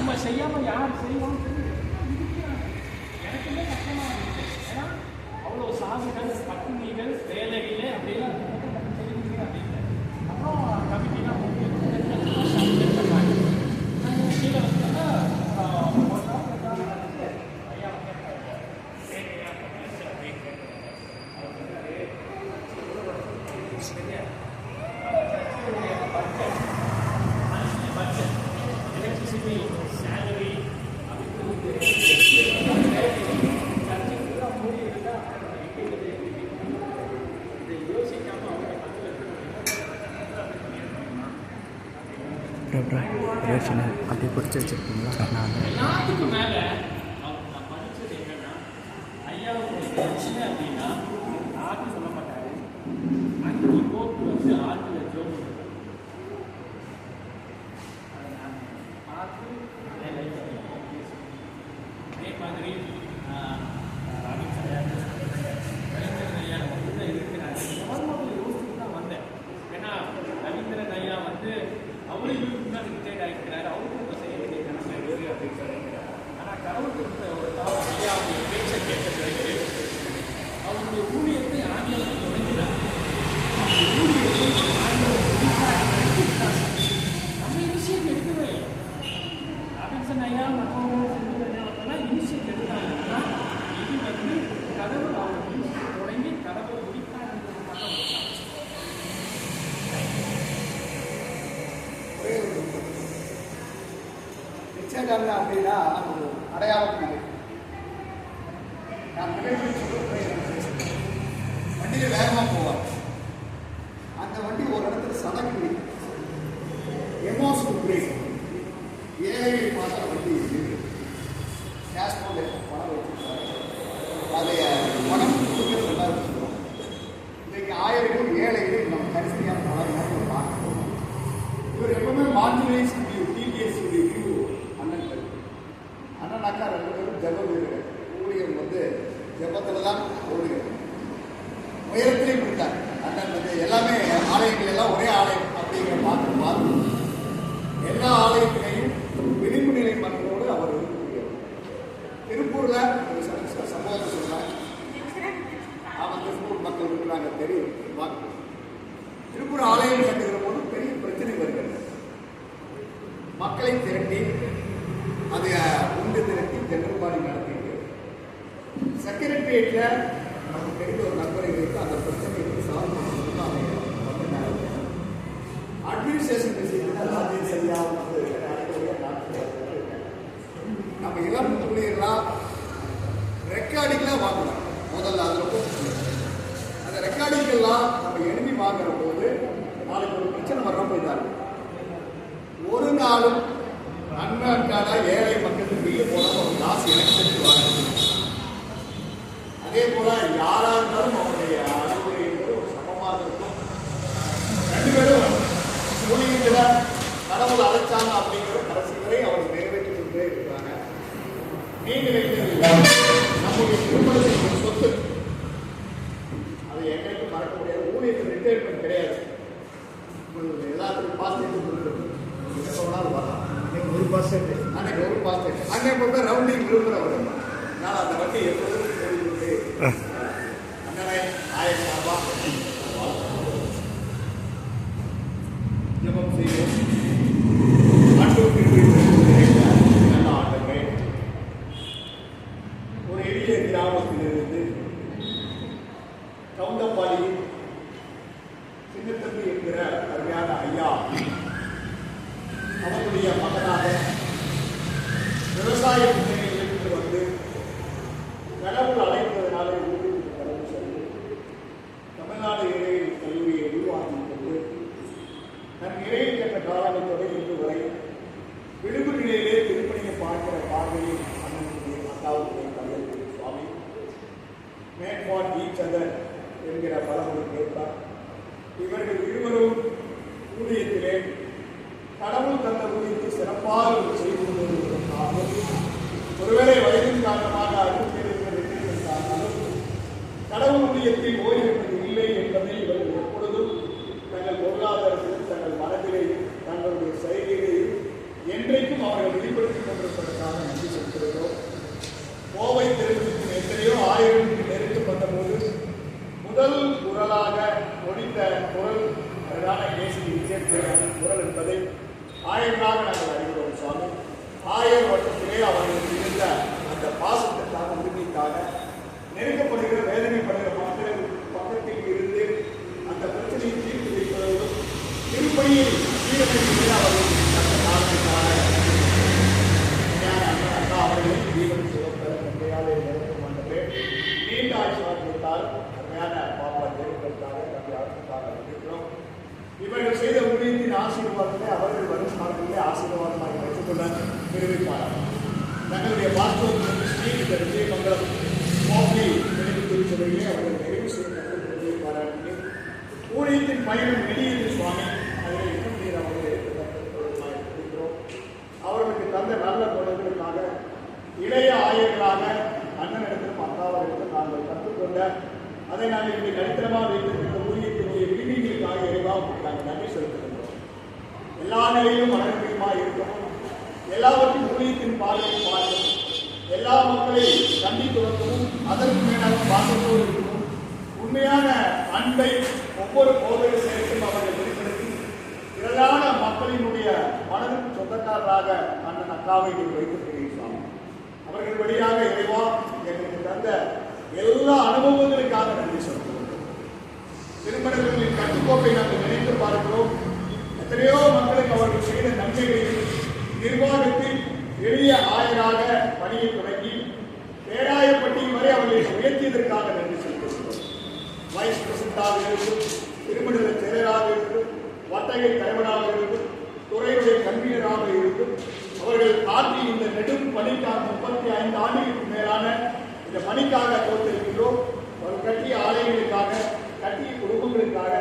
நம்ம செய்யாமல் யார் செய்வோம் எனக்குமே கஷ்டமாக இருக்குது. ஏன்னா அவ்வளோ சாகுகள் பட்டினிகள் வேலைகளே அப்படியெல்லாம் செய்வீங்க அப்படின்னு அப்புறம் கமிட்டிலாம் கீழே வந்தோன்னா எலக்ட்ரிசிட்டி சேலரி அப்படி பிடிச்சி வச்சுருக்கீங்களா? நான் எல்லாத்துக்கும் மேலே நான் படித்தது என்னன்னா ஐயாவுடைய பிரச்சனை அப்படின்னா யாருக்கும் சொல்ல மாட்டாரு. அஞ்சு கோட்டு வந்து ஆற்றுல ஜோடி அதை நான் பார்த்து அதே மாதிரி ரவீந்திரன் ஐயா வந்து தான் இருக்கிறாரு. முதல்ல யோசிச்சு தான் வந்தேன். ஏன்னா ரவீந்திரன் ஐயா வந்து அவரும் இவருக்கு தான் ரிட்டையர்ட் ஆகிருக்கிறாரு. அவருக்கும் இப்போ செய்ய வேண்டிய கடமை இருக்குது அப்படின்னு சொல்லியிருக்கிறார். ஆனால் கடவுள் கொடுத்த ஒரு காலம் ஐயாவுடைய பேச்சை கேட்ட பிறகு அவருடைய ஊழியத்தை ஆங்கிலத்தில் தொடங்கினார். ஊழியத்தை ஆங்கிலம் நம்ம இனிஷியேட் எடுக்கவே இல்லை. ராபின்சன் ஐயா மற்றும் இனிஷியேட் எடுத்தாங்கன்னா இது வந்து கடவுள் அவர் இனிஷியேட் தொடங்கி கடவுள் முடித்தாருன்றதுக்காக நிச்சயதார்த்தம் அப்படின்னா ஒரு அடையாளம் இல்லை. நான் வண்டியில் வேகமாக போவார். அந்த வண்டி ஒரு இடத்துல சதக்கு எமோஷனல் பிரேக் ஏழை பார்த்த வண்டி கேஷ் போல பணம் வச்சுருக்காரு. அதை பணம் கொடுக்குறது எல்லாரும் சொல்லுவோம். இன்றைக்கு 1000 ஏழைகள் நம்ம கரிசனையான பணம் நம்ம பார்க்கணும். இவர் எப்பவுமே மார்ஜினைஸ் டிடிஎஸ் வியூ அண்ணன்கள் அண்ணனாக்கா 2 பேரும் ஜப வீரர்கள். ஊழியம் வந்து ஜபத்தில் தான் ஓடுகிறது. உயரத்திலே கொடுத்தார் அண்ணன் வந்து எல்லாமே ஆலயங்கள் எல்லாம் ஒரே ஆலயம் அப்படிங்கிற பார்த்து எல்லா ஆலயத்திலையும் விளிம்பு நிலை மக்களோடு அவர் இருக்கக்கூடியவர். திருப்பூர்ல ஒரு சம்பவத்தை சொல்றாங்க. அவன் திருப்பூர் மக்கள் இருக்கிறாங்க தெரியும். திருப்பூர் ஆலயம் கட்டுகிற போது பெரிய பிரச்சனை வருகிறது. மக்களை திரட்டி அதை உண்டு திரட்டி ஜெனரல்பாடி நடத்திட்டு செக்ரட்டரியேட்ல நமக்கு தெரிந்த ஒரு நண்பரை வைத்து அந்த பிரச்சனைக்கு சால்வ் பண்ணுறது அட்மினிஸ்ட்ரேஷன் விஷயத்துல ராஜேஷ் ஐயா வந்து நம்ம இளம் ஊழியர்களாக ரெக்கார்டிங்லாம் வாங்கலாம். முதல்ல அது ரொம்ப அந்த ரெக்கார்டிங்கெல்லாம் நம்ம எழுதி வாங்குற போது நாளைக்கு ஒரு பிரச்சனை வர போயிட்டாரு. ஒரு நாளும் நன்மைக்கான ஏழை மக்களுக்கு பில்லு போன ஒரு காசு எனக்கு செஞ்சு வாங்க. அதே போல யாரா இருந்தாலும் அவருடைய அனுமதி என்பது ஒரு சமமாக இருக்கும். 2 பேரும் ஊழியர்கள கடவுள் அழைச்சாங்க அப்படிங்கிற கடைசி வரை அவர் நிறைவேற்றி கொண்டே இருக்கிறாங்க. நீங்கள் நம்முடைய திருமணத்தின் சொத்து அதை எங்களுக்கு மறக்க முடியாது. ஊழியத்தில் ரிட்டையர்மெண்ட் கிடையாது. எல்லாத்துக்கும் பாஸ்டேஜ் கொடுக்குறது என்ன சொன்னாலும் வரலாம். அன்னைக்கு ஒரு பாஸ்டேஜ் அன்னைக்கு போட்டு ரவுண்டிங் விரும்புகிறவர். நான் அந்த வண்டி எப்போதும் அண்ணனை 1000 ரூபாய் ஜபம் செய்வோம். நல்ல ஆண்டவரே, ஒரு எளிய கிராமத்திலிருந்து கவுண்டப்பாடி சின்னத்தம்பி என்கிற அருமையான ஐயா அவருடைய மகனாக விவசாய பின்னணியிலிருந்து வந்து கடவுள் அழைப்பதனால ஊருக்கு கடவுள் சொல்லி தமிழ்நாடு இறையில் கல்லூரியை உருவாக்கி கொண்டு தன் இறையில் என்ற காலகட்டத்தோடு இன்று வரை விளிம்பு நிலையிலே திருப்பணியை பார்க்கிற பார்வையில் அண்ணனுடைய அண்ணாவுடைய கல்லூரி சுவாமி மேட் ஃபார் ஈச் அதர் என்கிற பலமுறை கேட்பார். இவர்கள் இருவரும் ஊழியத்திலே கடவுள் தந்த ஊழியத்தை சிறப்பாக செய்து கொண்டிருப்பதற்காக ஒருவேளை வயதின் காரணமாக அறிவித்திருந்தாலும் கடவுள் ஊழியத்தில் ஓய்வெடுப்பது இல்லை என்பதை இவர்கள் எப்பொழுதும் தங்கள் பொருளாதாரத்திலும் தங்கள் மனதிலேயும் தங்களுடைய செயலிலேயும் என்றைக்கும் அவர்கள் வெளிப்படுத்திக் ஆயிரங்களாக நாங்கள் அறிகிறோம் சுவாமி. 1000 வருஷத்திலே அவர்களுக்கு இருந்த அந்த பாசத்திற்காக உரிமைக்காக நெருக்கப்படுகிற வேதனைப்படுகிற மக்கள் பக்கத்தில் இருந்து அந்த பிரச்சனையை தீர்த்து வைப்பதோடும் திருப்பணியில் சீரமைப்பிலே அவர்கள் அந்த காரணத்திற்காக அண்ணா அவர்களை ஜீவன் சிறப்ப தந்தையாலே நிறுத்தும் வந்தது நீண்ட ஆட்சியாளர் கொடுத்தால் அருமையான பாப்பா தேர்வுகளுக்காக தந்தை அரசுக்காக இருக்கிறோம். இவர்கள் செய்த ஊழியத்தின் ஆசீர்வாதத்தை அவர்கள் வரும் நாட்களிலே ஆசீர்வாதமாக வைத்துக்கொள்ள தெரிவிப்பார்கள். தங்களுடைய பாஸ்போர்ட் இந்த விஜயமங்கலம் கோப்பை நினைவு திருச்சபையிலே அவர்கள் நிறைவு செய்ய தெரிவிப்பார்கள். ஊழியத்தின் பயணம் வெளியேறு சுவாமி, அதில் இன்னும் நீர் அவர்கள் இருக்கிறோம். அவர்களுக்கு தந்த நல்ல குணங்களுக்காக இளைய ஆயர்களாக அண்ணனிடத்திலும் அக்காவிடத்திலும் நாங்கள் கற்றுக்கொண்ட அதை நாங்கள் இங்கே நடுத்தரமாக வைத்திருக்கிற ஊழியத்தினுடைய விரிவுகளுக்காக எல்லாம் நாங்கள் நன்றி செலுத்துகின்றோம். எல்லா நிலையிலும் மனநிலையுமாக இருக்கணும், எல்லாவற்றையும் ஊழியத்தின் பார்வையை பார்க்கணும், எல்லா மக்களையும் கண்டித்து வரணும், அதற்கு மேலாக பாசத்தோடு இருக்கணும். உண்மையான அன்பை ஒவ்வொரு போதையிலும் அவர்கள் வெளிப்படுத்தி திரளான மக்களினுடைய மனதிற்கு சொந்தக்காரராக அண்ணன் அக்காவை நீங்கள் வைத்திருக்கிறீர்கள். அவர்கள் வழியாக இறைவா எங்களுக்கு தந்த எல்லா அனுபவங்களுக்காக நன்றி சொல்கிறோம். திருமணங்களின் கட்டுக்கோப்பை நாங்கள் நினைத்து பார்க்கிறோம். எத்தனையோ மக்களுக்கு அவர்கள் செய்த நன்மைகளில் நிர்வாகத்தில் எளிய ஆயராக பணியை தொடங்கி பேராயப்பட்டியில் வரை அவர்களை உயர்த்தியதற்காக நன்றி செலுத்துகிறோம். வைஸ் பிரசிடண்டாக இருக்கும், திருமண செயலராக இருக்கும், வட்டகை தலைவராக இருக்கும், துறையுடைய கன்வீனராக இருக்கும், அவர்கள் ஆற்றி இந்த நெடும் பணிக்காக 35 ஆண்டுகளுக்கு மேலான இந்த பணிக்காக தோற்றிருக்கின்றோம். அவர்கள் கட்டிய ஆலயங்களுக்காக, கட்டிய குடும்பங்களுக்காக,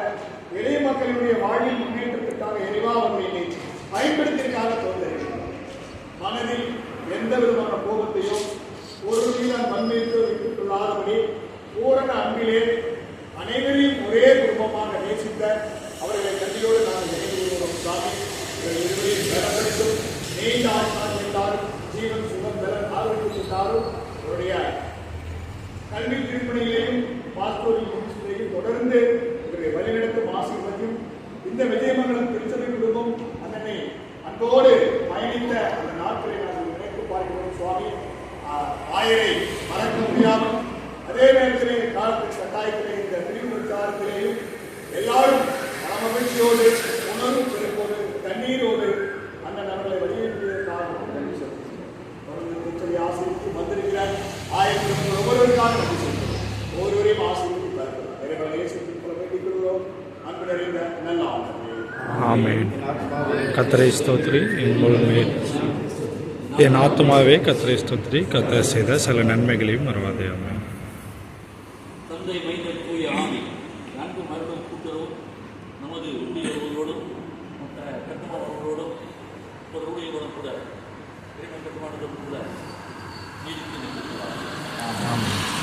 எளிய மக்களுடைய வாழ்வில் முன்னேற்றத்திற்காக எரிவா அவர்களை பயன்படுத்தியதற்காக தோன்றிருக்கிறார். மனதில் எந்த விதமான கோபத்தையோ ஒரு மீதான வன்மையோ வைத்துக் கொள்ளாதபடி பூரண அன்பிலே அனைவரையும் ஒரே குடும்பமாக நேசித்த அவர்களை கல்வியோடு நாங்கள் நினைவுகிறோம். சாமி இருவரையும் பலப்படுத்தும், நீண்ட ஆட்சி என்றாலும் ஜீவன் சுகம் பெற ஆரோக்கியத்தாலும் அவருடைய கல்வி திருப்பணிகளையும் பாஸ்போர்ட் முயற்சிகளையும் தொடர்ந்து இவர்களை வழிநடத்தும் ஆசீர்வதியும் இந்த விஜயமங்கலம் திருச்சபை குடும்பம் அண்ணனை அன்போடு பயணித்த அந்த நாட்களை நாங்கள் நினைத்து பார்க்கிறோம். சுவாமி ஆயரை மறக்க முடியாமல் அதே நேரத்திலே காலத்தின் கட்டாயத்திலே இந்த பிரிவு பிரச்சாரத்திலேயும் எல்லாரும் மகிழ்ச்சியோடு உணர்வு பெருப்போடு கண்ணீரோடு அந்த நபர்களை வழியெடுப்பதற்காக நன்றி சொல்கிறோம். திருச்சபை ஆசிரியருக்கு வந்திருக்கிறார் ஆயிரத்தி ஒவ்வொருவருக்காக நன்றி சொல்கிறோம். ஒவ்வொருவரையும் ஆசீர்வதிப்பார்கள். இறைவனை வேண்டிக் கொள்கிறோம். அன்பு நிறைந்த நல்ல ஆமென். கர்த்தரை ஸ்தோத்திரி. என் ஆத்துமாவே கர்த்தரை ஸ்தோத்திரி. கர்த்தர் செய்த சில நன்மைகளையும் மறவாதே. ஆமென். தந்தை மைந்தன் தூய ஆவி நான்கு மருத்துவ கூட்டுறவும் நமது ஊழியர்களோடும் மற்ற கட்டுமானங்களோடும் ஒரு ஊழியரோடும் கூட கட்டுமானத்தோடும் கூட நீடித்து நிற்கிறார்.